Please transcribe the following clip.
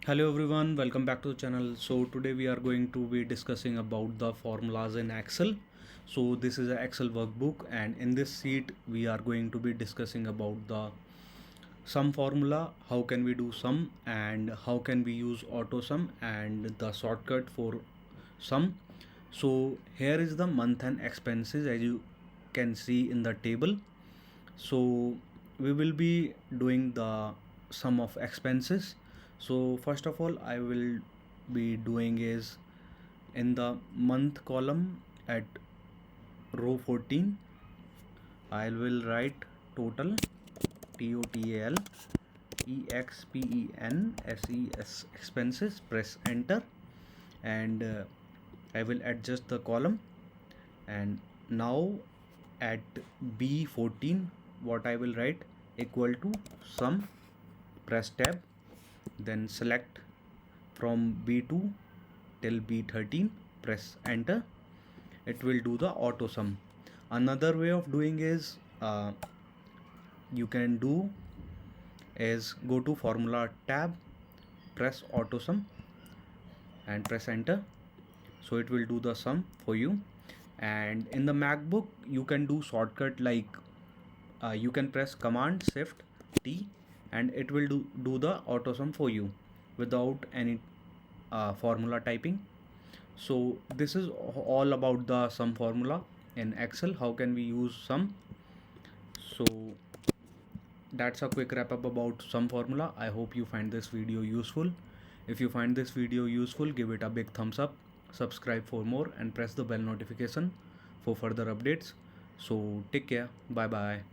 Hello everyone, welcome back to the channel. So today we are going to be discussing about the formulas in Excel. So this is an Excel workbook, and in this sheet we are going to be discussing about the sum formula, how can we do sum, and how can we use AutoSum and the shortcut for sum. So here is the month end expenses as you can see in the table. So we will be doing the sum of expenses. So first of all I will be doing is in the month column at row 14 I will write total total expenses, expenses, press enter, and I will adjust the column. And now at B14 what I will write equal to sum, press tab, then select from B2 till B13, press enter. It will do the auto sum. Another way of doing is you can do is go to formula tab, press auto sum and press enter. So it will do the sum for you. And in the Macbook you can do shortcut like you can press command shift T and it will do the auto sum for you without any formula typing. So this is all about the sum formula in Excel. How can we use sum? So that's a quick wrap up about sum formula. I hope you find this video useful. If you find this video useful, give it a big thumbs up, subscribe for more, and press the bell notification for further updates. So take care. Bye bye.